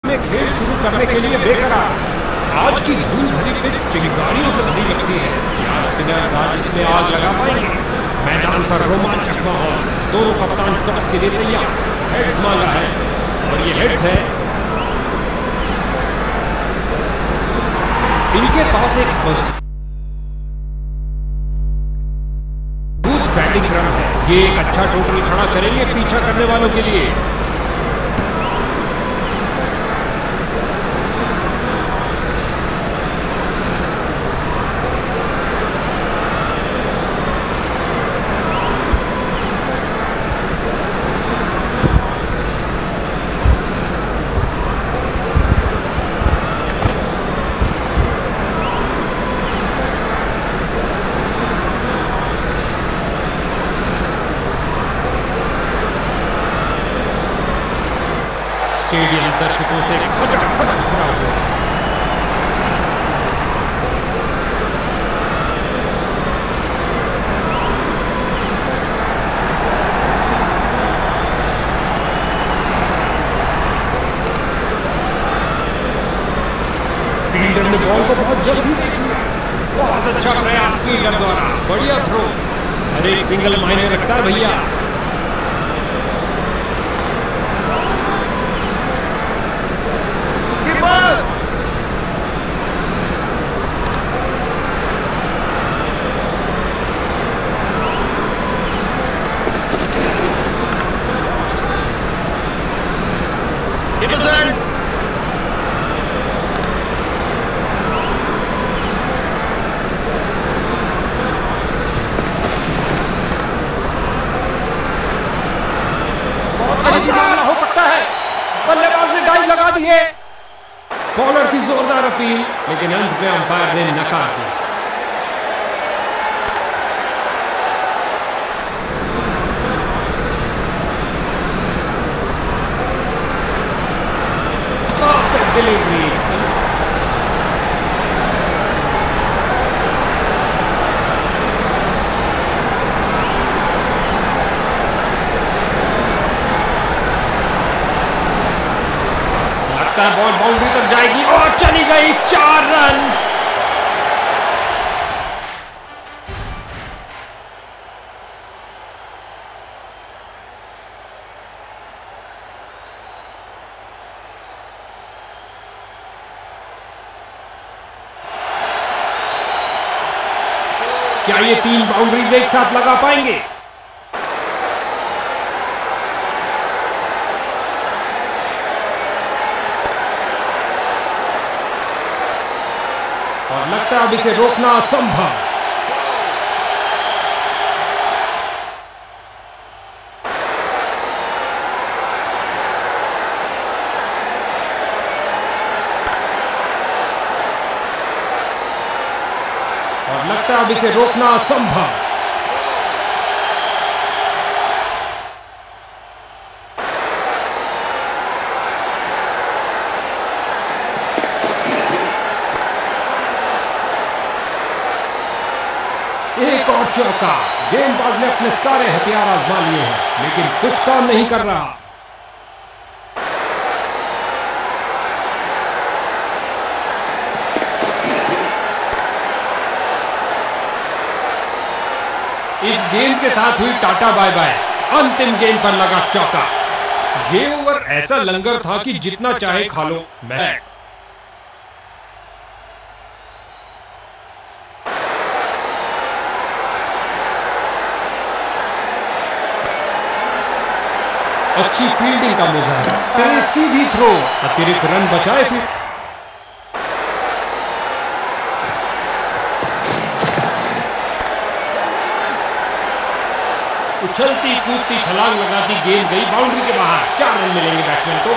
में खेल शुरू करने के लिए बेकरार। आज की धूल भरी पिच चिंगारियों से भरी लगती है। क्या स्पिनर आज इसमें आग लगा पाएंगे? मैदान पर रोमांचक माहौल। दोनों कप्तान टॉस के लिए तैयार। हेड्स मांगा है और ये हेड्स है। इनके पास एक मजबूत बैटिंग क्रम है। ये एक अच्छा टोटल खड़ा करेंगे पीछा करने वालों के लिए। स्टेडियम दर्शकों से खचाखच भरा हुआ। फील्डर ने बॉल को बहुत जल्दी देख लिया। बहुत अच्छा प्रयास फील्डर द्वारा। बढ़िया थ्रो। हर एक सिंगल मायने रखता है भैया। हो सकता है। बल्लेबाज ने डाइव लगा दी है। बॉलर की जोरदार अपील, लेकिन अंत में अंपायर ने नकार दिया। Perfect delivery. बॉल बाउंड्री तक जाएगी और चली गई। 4 रन। क्या ये 3 बाउंड्रीज एक साथ लगा पाएंगे? और लगता है अब इसे रोकना असंभव। और लगता है अब इसे रोकना असंभव। एक और चौका। गेंदबाज ने अपने सारे हथियार आजमा लिए हैं, लेकिन कुछ काम नहीं कर रहा। इस गेंद के साथ हुई टाटा बाय बाय। अंतिम गेंद पर लगा चौका। ये ओवर ऐसा लंगर था कि जितना चाहे खा लो। मैं अच्छी फील्डिंग का मुजाहरा। सीधी थ्रो। अतिरिक्त रन बचाए। फिर उछलती कूदती छलांग लगाती गेंद गई बाउंड्री के बाहर। 4 रन मिलेंगे बैट्समैन को।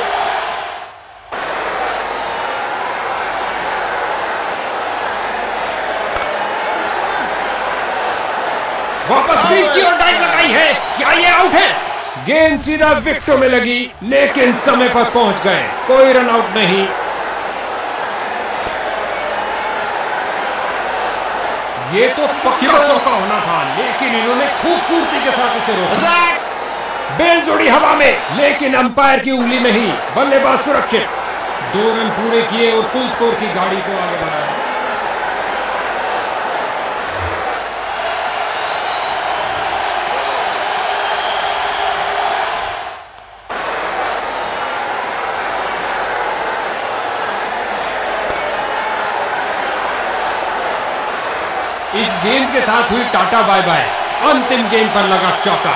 वापस क्रीज की ओर डाइव लगाई है। क्या ये आउट है? गेंद सीधा विकेटों में लगी, लेकिन समय पर पहुंच गए। कोई रन आउट नहीं। ये तो पक्का चौका होना था, लेकिन इन्होंने खूबसूरती के साथ इसे रोका। बेल जोड़ी हवा में, लेकिन अंपायर की उंगली नहीं। बल्लेबाज सुरक्षित। 2 रन पूरे किए और फुल स्कोर की गाड़ी को आगे बढ़ाया। इस गेंद के साथ हुई टाटा बाय बाय। अंतिम गेंद पर लगा चौका।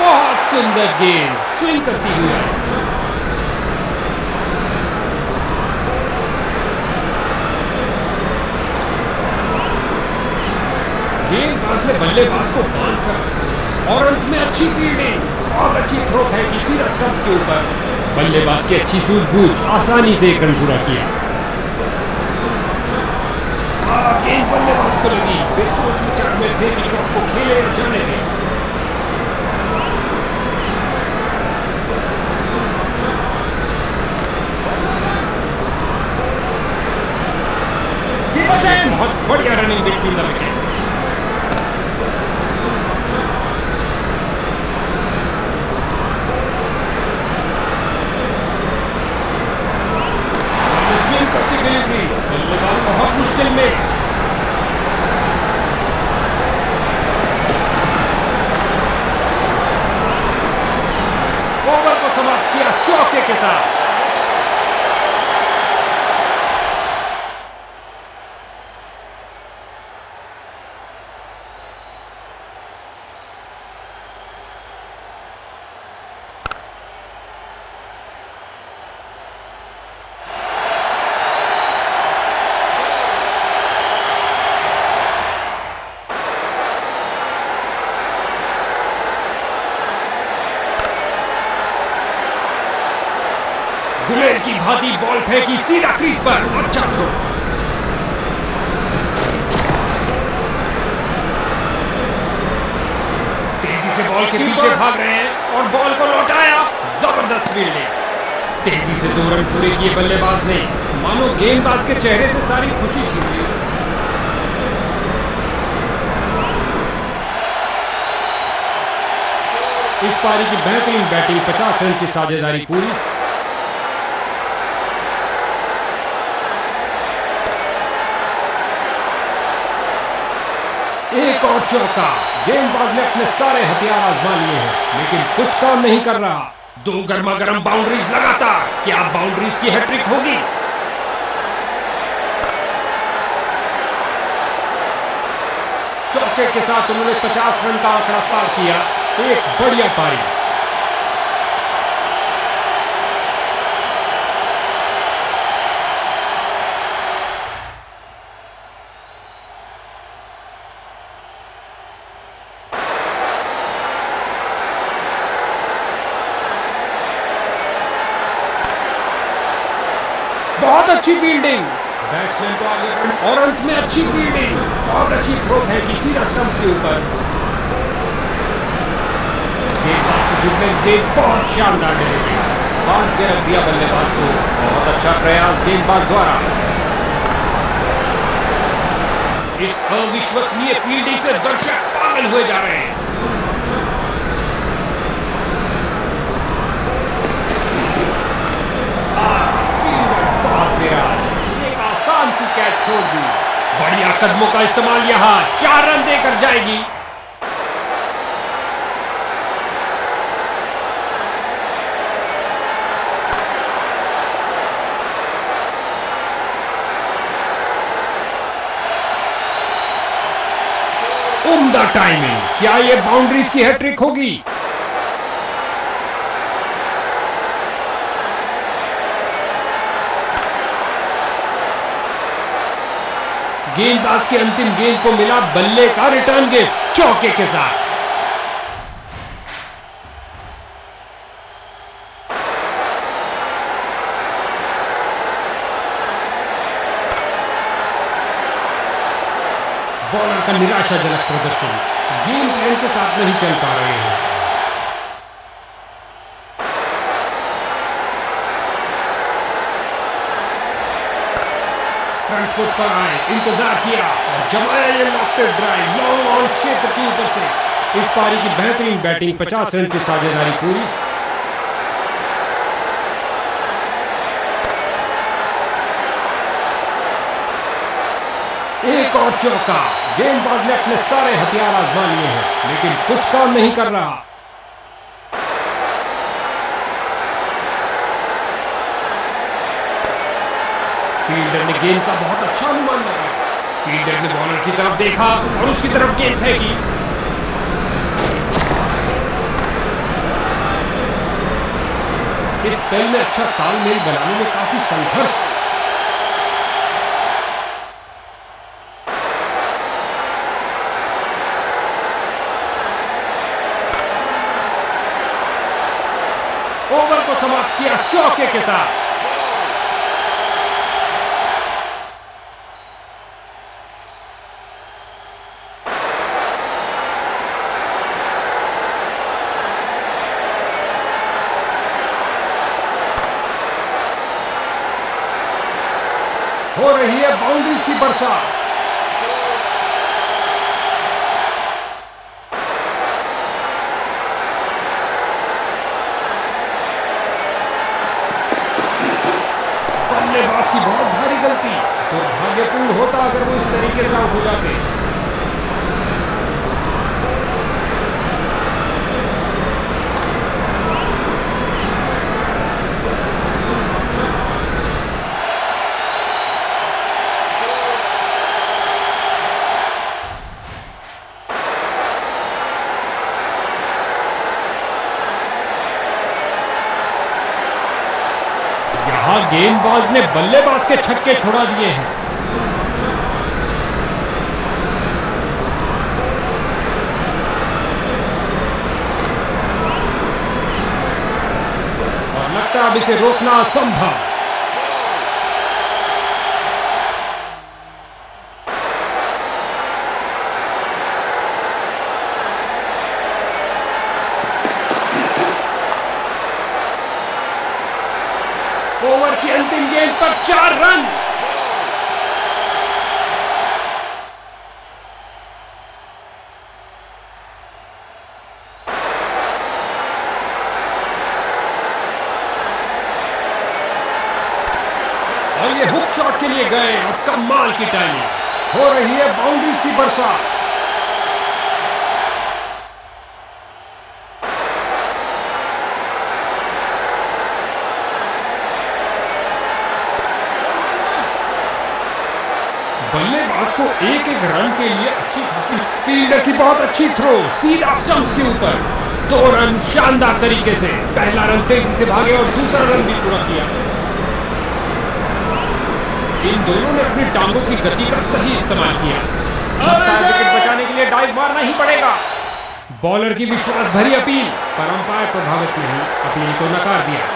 बहुत सुंदर गेंद स्विंग करती हुई है। गेंदबाज ने बल्लेबाज को बांध कर और अंत में अच्छी फील्डिंग, बहुत अच्छी थ्रो फेंकी सीधा स्टंप्स के ऊपर। बल्लेबाज की अच्छी सूझबूझ, आसानी से 1 रन पूरा किया। गेंद बल्लेबाज को लगी। वे सोच विचार में थे कि शॉट को खेले और जाने दें। बहुत बढ़िया रनिंग बिटवीन द विकेट्स। बल्लेबाज बहुत मुश्किल में। ओवर को समाप्त किया चौके के साथ। गुलेल की भांति बॉल फेंकी सीधा क्रीज पर। अच्छा थ्रो। तेजी से बॉल के पीछे भाग रहे हैं और बॉल को लौटाया। जबरदस्त फील्डिंग। तेजी से 2 रन पूरे किए बल्लेबाज ने। मानो गेंदबाज के चेहरे से सारी खुशी छीन ली। इस पारी की बेहतरीन बैटिंग, 50 रन की साझेदारी पूरी। एक और चौका। गेंदबाज ने अपने सारे हथियार आजमा लिए हैं, लेकिन कुछ काम नहीं कर रहा। 2 गर्मा गर्म बाउंड्रीज लगातार। क्या बाउंड्रीज की हैट्रिक होगी? चौके के साथ उन्होंने 50 रन का आंकड़ा पार किया। एक बढ़िया पारी। बहुत अच्छी फील्डिंग। बैट्समैन को आगे बढ़ और अंत में अच्छी फील्डिंग, बहुत अच्छी थ्रो फेंकी सीधा स्टंप्स के ऊपर। गेंदबाज से जुड़ने गेंद बहुत शानदार डिलीवरी। बांध के रख दिया बल्लेबाज को। बहुत अच्छा प्रयास गेंदबाज द्वारा। इस अविश्वसनीय फील्डिंग से दर्शक पागल हुए जा रहे हैं। एक आसान सी कैच छोड़ दी। बढ़िया कदमों का इस्तेमाल। यहां 4 रन देकर जाएगी। उम्दा टाइमिंग। क्या ये बाउंड्रीज की हैट्रिक होगी? गेंदबाज की अंतिम गेंद को मिला बल्ले का रिटर्न गिफ्ट चौके के साथ। बॉलर का निराशाजनक प्रदर्शन। गेम प्लान के साथ नहीं चल पा रहे हैं। फ्रंट फुट पर आए, इंतजार किया और जमाया ये लॉफ्टेड ड्राइव लॉन्ग ऑन क्षेत्र के ऊपर से। इस पारी की बेहतरीन बैटिंग, 50 रन की साझेदारी पूरी। एक और चौका। गेंदबाज ने अपने सारे हथियार आजमा लिए हैं, लेकिन कुछ काम नहीं कर रहा। फील्डर ने गेंद का बहुत अच्छा अनुमान लगाया। फील्डर ने बॉलर की तरफ देखा और उसकी तरफ गेंद फेंकी। इस स्पेल में अच्छा तालमेल बनाने में काफी संघर्ष। ओवर को समाप्त किया चौके के साथ। हो रही है बाउंड्रीज की बरसात। बल्लेबाज की बहुत भारी गलती। दुर्भाग्यपूर्ण होता अगर वो इस तरीके से आउट हो जाते। यहां गेंदबाज ने बल्लेबाज के छक्के छुड़ा दिए हैं। और लगता है अब इसे रोकना असंभव। ओवर की अंतिम गेंद पर 4 रन। और ये हुक शॉट के लिए गए और कमाल की टाइमिंग। हो रही है बाउंड्रीज की बरसात। बल्लेबाज को एक एक रन के लिए अच्छी खासी। फील्डर की बहुत अच्छी थ्रो सीधा स्टंप्स के ऊपर। 2 रन शानदार तरीके से। पहला रन तेजी से भागे और दूसरा रन भी पूरा किया। इन दोनों ने अपनी टांगों की गति का सही इस्तेमाल किया। विकेट बचाने के लिए डाइव मारना ही पड़ेगा। बॉलर की विश्वास भरी अपील, पर अंपायर प्रभावित नहीं, अपील को नकार दिया।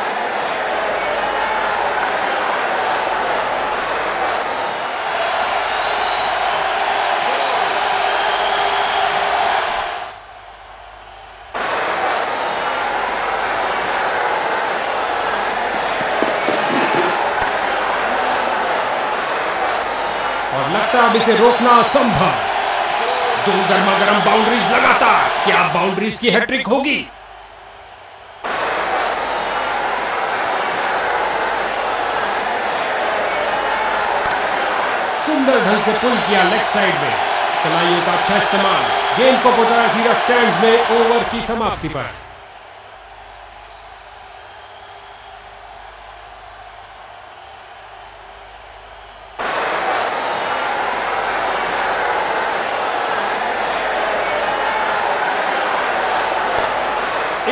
और लगता है अब इसे रोकना असंभव। 2 गर्मा-गर्म बाउंड्रीज लगातार। क्या बाउंड्रीज की हैट्रिक होगी? सुंदर ढंग से पुल किया लेग साइड में। कलाइयों का अच्छा इस्तेमाल। गेंद को पहुंचाया सीधा स्टैंड्स में। ओवर की समाप्ति पर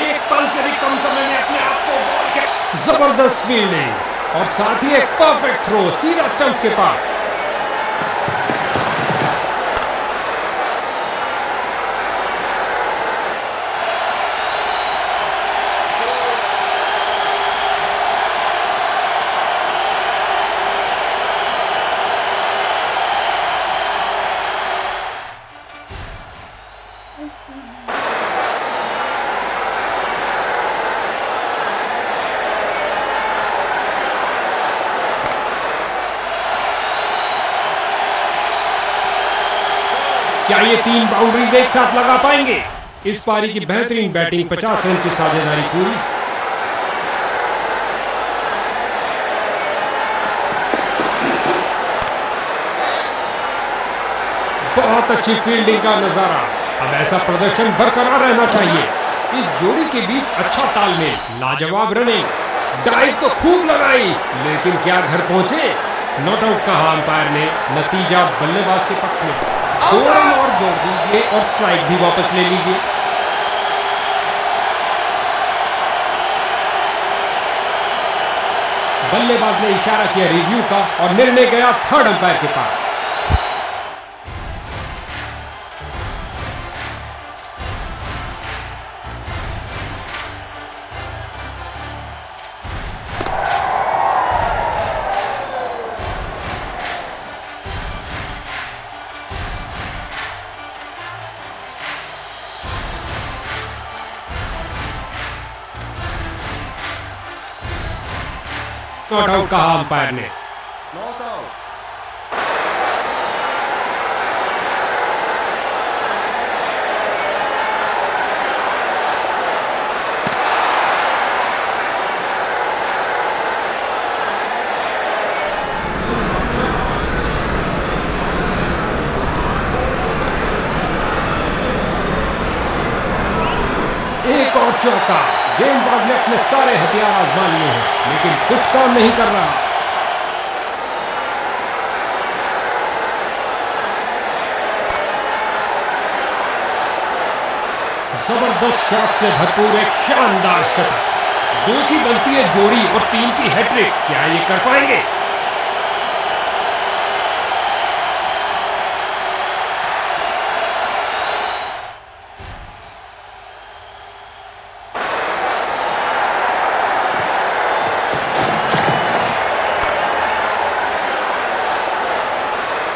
एक पल से भी कम समय में अपने आप को बॉल के जबरदस्त फील्डिंग और साथ ही एक परफेक्ट थ्रो सीधा स्टंप्स के पास। क्या ये 3 बाउंड्रीज एक साथ लगा पाएंगे? इस पारी की बेहतरीन बैटिंग, 50 रन की साझेदारी पूरी। बहुत अच्छी फील्डिंग का नजारा। अब ऐसा प्रदर्शन बरकरार रहना चाहिए। इस जोड़ी के बीच अच्छा तालमेल, लाजवाब रनिंग, डाइव तो खूब लगाई, लेकिन क्या घर पहुंचे? नॉट आउट कहा अंपायर ने। नतीजा बल्लेबाज के पक्ष में। 2 रन और जोड़ दीजिए और स्ट्राइक भी वापस ले लीजिए। बल्लेबाज ने इशारा किया रिव्यू का और निर्णय गया थर्ड अंपायर के पास। नॉट आउट कहा अंपायर ने। Not out. एक और चौका। गेंदबाज ने अपने सारे हथियार आजमा लिए हैं, लेकिन कुछ काम नहीं कर रहा। जबरदस्त शॉट से भरपूर एक शानदार शतक। 2 की बनती है जोड़ी और 3 की हैट्रिक। क्या ये कर पाएंगे?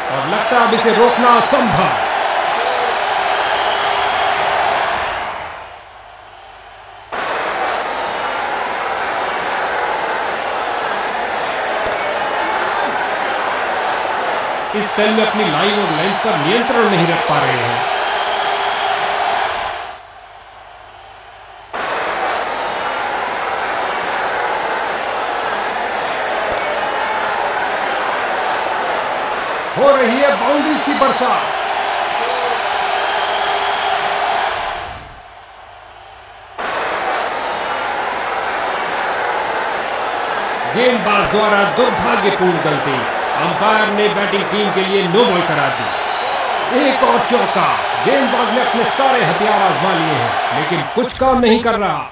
और लगता है अब इसे रोकना असंभव। इस स्पेल में अपनी लाइन और लेंथ पर नियंत्रण नहीं रख पा रहे हैं। हो रही है बाउंड्रीज की बरसात। गेंदबाज द्वारा दुर्भाग्यपूर्ण गलती। अंपायर ने बैटिंग टीम के लिए नो बॉल करा दी। एक और चौका। गेंदबाज ने अपने सारे हथियार आजमा लिए हैं, लेकिन कुछ काम नहीं कर रहा।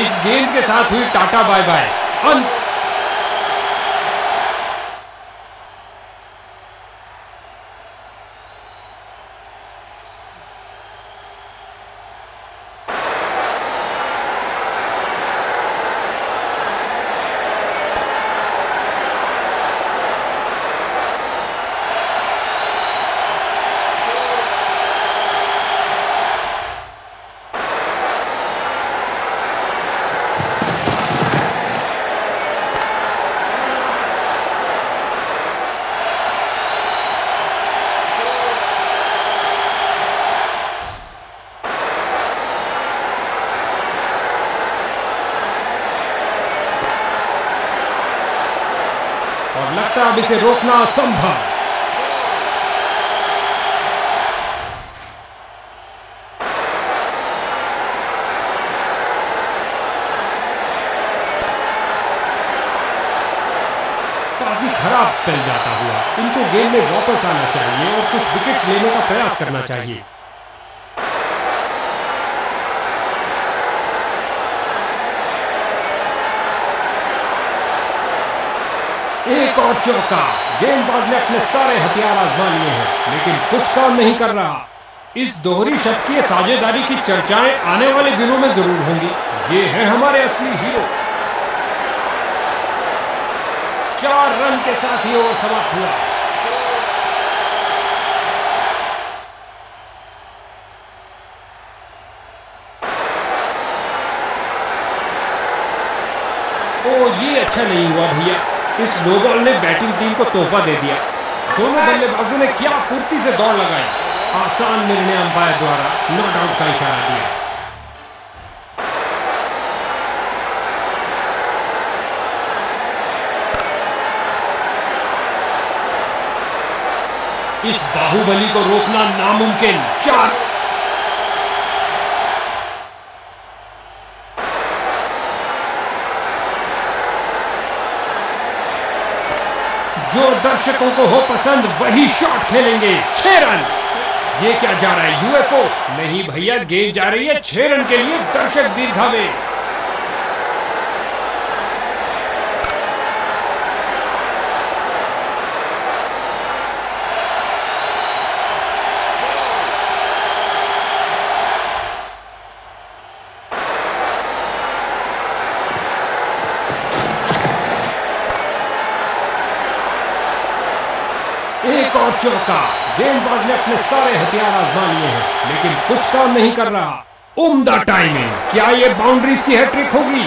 इस गेंद के साथ हुई टाटा बाय बाय। अंत। और लगता है अब इसे रोकना असंभव। काफी खराब स्पेल जाता हुआ। इनको गेम में वापस आना चाहिए और कुछ विकेट्स लेने का प्रयास करना चाहिए। एक और चौका। गेंदबाज ने अपने सारे हथियार आजमा लिए हैं, लेकिन कुछ काम नहीं कर रहा। इस दोहरी शतकीय साझेदारी की चर्चाएं आने वाले दिनों में जरूर होंगी। ये है हमारे असली हीरो। 4 रन के साथ ही ओवर समाप्त हुआ। ओ ये अच्छा नहीं हुआ भैया, इस नो बॉल ने बैटिंग टीम को तोहफा दे दिया। दोनों बल्लेबाजों ने क्या फुर्ती से दौड़ लगाई। आसान निर्णय अंपायर द्वारा नॉट आउट का इशारा दिया। इस बाहुबली को रोकना नामुमकिन। 4 जो दर्शकों को हो पसंद वही शॉट खेलेंगे। 6 रन। ये क्या जा रहा है, यूएफओ? नहीं भैया, गेंद जा रही है 6 रन के लिए दर्शक दीर्घा में। एक और चौका। गेंदबाज ने अपने सारे हथियार आजमा लिए हैं, लेकिन कुछ काम नहीं कर रहा। उम्दा टाइमिंग। क्या ये बाउंड्रीज की हैट्रिक होगी?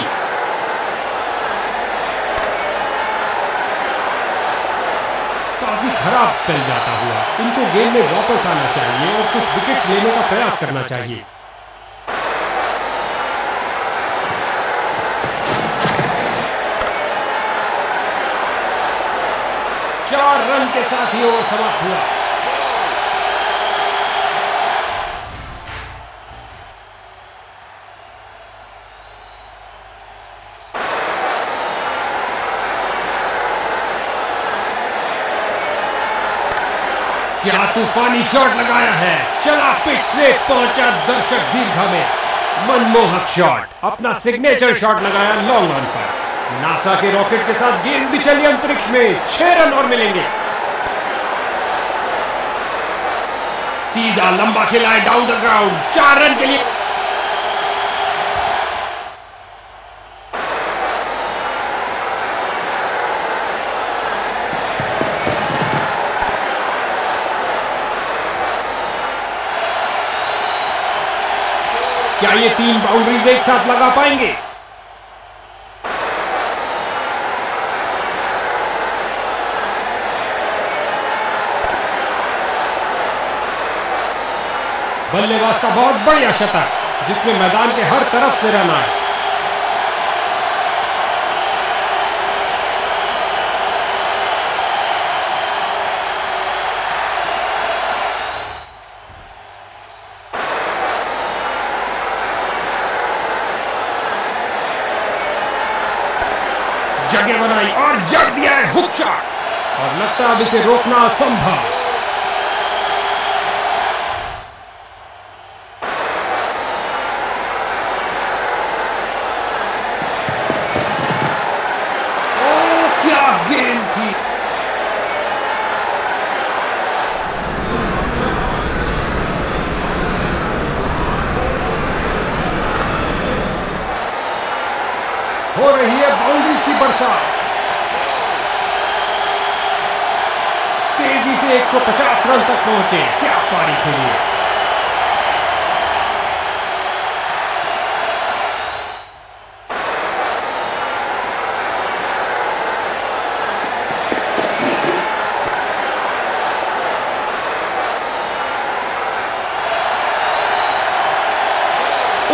काफी खराब स्पेल जाता हुआ। इनको गेम में वापस आना चाहिए और कुछ विकेट्स लेने का प्रयास करना चाहिए। 4 रन के साथ ही ओवर समाप्त हुआ। क्या तूफानी शॉट लगाया है। चला पिच से पहुंचा दर्शक दीर्घा में। मनमोहक शॉट, अपना सिग्नेचर शॉट लगाया लॉन्ग ऑन पर। नासा के रॉकेट के साथ गेंद भी चली अंतरिक्ष में। 6 रन और मिलेंगे। सीधा लंबा खेला है डाउन द ग्राउंड। 4 रन के लिए। क्या ये 3 बाउंड्रीज एक साथ लगा पाएंगे? बल्लेबाज का बहुत बढ़िया शतक, जिसमें मैदान के हर तरफ से रन आए। जगह बनाई और जग दिया है हुक शॉट, और लगता है अब इसे रोकना असंभव। गेंद थी। हो रही है बाउंड्रीज की बरसात। तेजी से 150 रन तक पहुंचे। क्या पारी खेली है।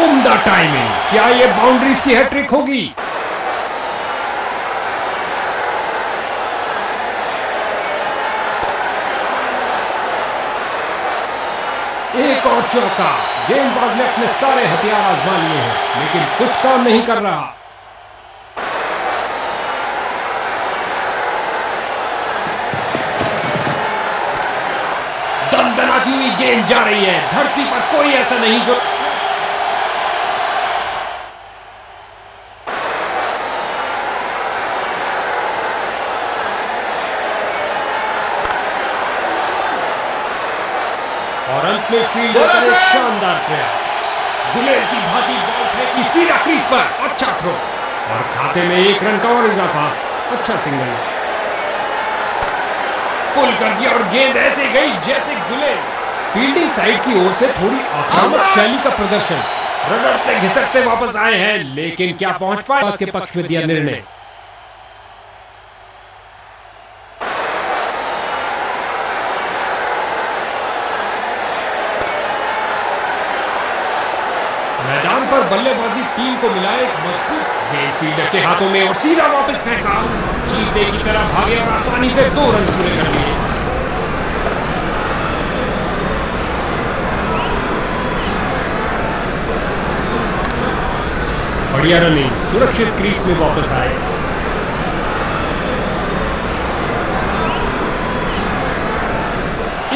उम्दा टाइमिंग। क्या ये बाउंड्रीज की हैट्रिक होगी? एक और चौका। गेंदबाज ने अपने सारे हथियार आजमा लिए हैं, लेकिन कुछ काम नहीं कर रहा। दमदमाती हुई गेंद जा रही है। धरती पर कोई ऐसा नहीं जो और अंत में फील्डर का एक शानदार प्रयास। गुलेल की भांति बॉल फेंकी सीधा क्रीज पर। अच्छा थ्रो और खाते में 1 रन का और इजाफा। अच्छा सिंगल। पुल कर दिया और गेंद ऐसे गई जैसे गुलेल। फील्डिंग साइड की ओर से थोड़ी आक्रामक शैली का प्रदर्शन। रगड़ते घिसकते वापस आए हैं, लेकिन क्या पहुंच पाए उसके पक्ष में दिया निर्णय। मैदान पर बल्लेबाजी टीम को मिला एक मजबूत गेंद फील्डर के हाथों में और सीधा वापस फेंका। चीते की तरह भागे और आसानी से 2 रन पूरे कर लिए। बढ़िया रनिंग, सुरक्षित क्रीज में वापस आए।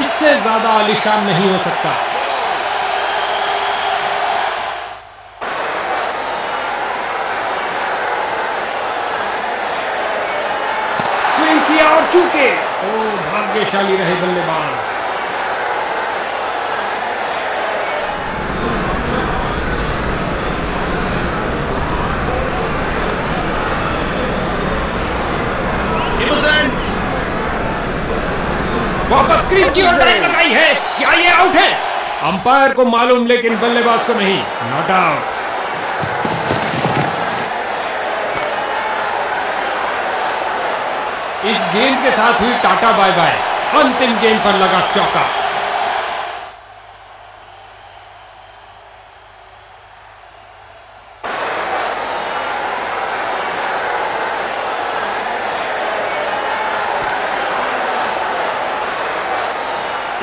इससे ज्यादा आलीशान नहीं हो सकता। स्विंग किया और चूके। ओ, भाग्यशाली रहे बल्लेबाज। वापस क्रीज की ओर ड्राइव लगाई है। क्या ये आउट है? अंपायर को मालूम, लेकिन बल्लेबाज को नहीं। Not out. इस गेंद के साथ हुई टाटा बाय बाय। अंतिम गेंद पर लगा चौका।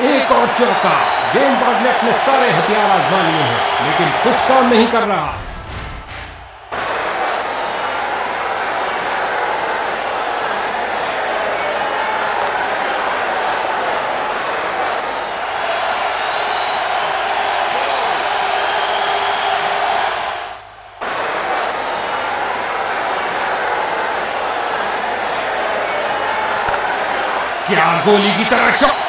एक और चौका। गेंदबाज ने अपने सारे हथियार आजमा लिए हैं, लेकिन कुछ काम नहीं कर रहा। क्या गोली की तरह शॉट।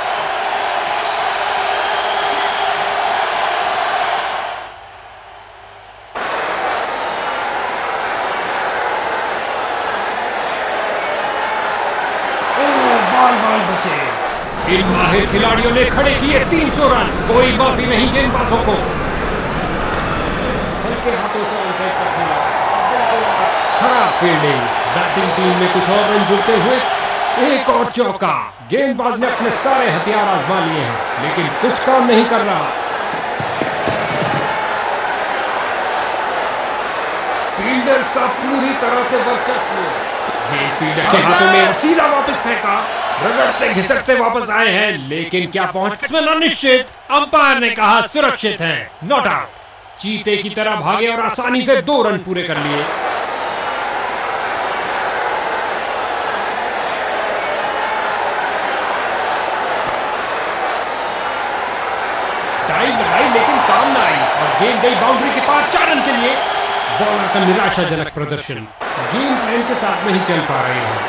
बाल बचे। इन माहिर खिलाड़ियों ने खड़े किए 300 रन। कोई माफी नहीं गेंदबाजों को। हल्के हाथों से ऑनसाइड पर खेला। खराब फील्डिंग। बैटिंग टीम में कुछ और रन जुड़ते हुए एक और चौका। गेंदबाज ने अपने सारे हथियार आजमा लिए हैं, लेकिन कुछ काम नहीं कर रहा। फील्डर्स का पूरी तरह से वर्चस्व। गेंद फील्डर के हाथों में और सीधा वापस फेंका। रगड़ते घिसकते वापस आए हैं, लेकिन क्या पहुंच में अनिश्चित। अंपायर ने कहा सुरक्षित है। Not out. चीते की तरह भागे और आसानी से 2 रन पूरे कर लिए। डाइव लगाई, लेकिन काम न आई और गेंद गई बाउंड्री के पार 4 रन के लिए। बॉलर का निराशाजनक प्रदर्शन। गेम प्लान के साथ नहीं चल पा रहे हैं।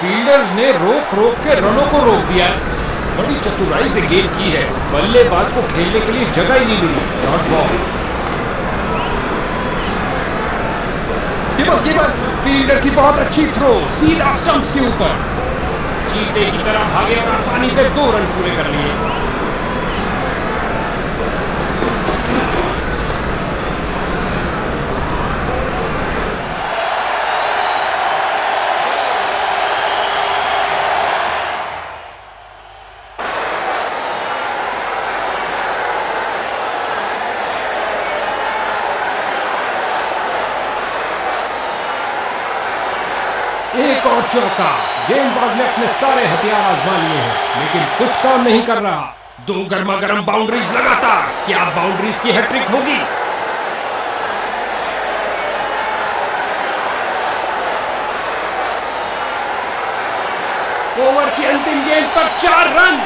फील्डर्स ने रोक के रनों को रोक दिया। बड़ी चतुराई से गेंद की है। बल्लेबाज को खेलने के लिए जगह ही नहीं मिली। Dot ball. फील्डर की बहुत अच्छी थ्रो, सीधा स्टंप्स के ऊपर। चीते की तरह भागे और आसानी से 2 रन पूरे कर लिए। एक और चौका। गेंदबाज ने अपने सारे हथियार आजमा लिए हैं, लेकिन कुछ काम नहीं कर रहा। 2 गर्मा-गर्म बाउंड्रीज लगातार। क्या बाउंड्रीज की हैट्रिक होगी? ओवर की अंतिम गेंद पर 4 रन।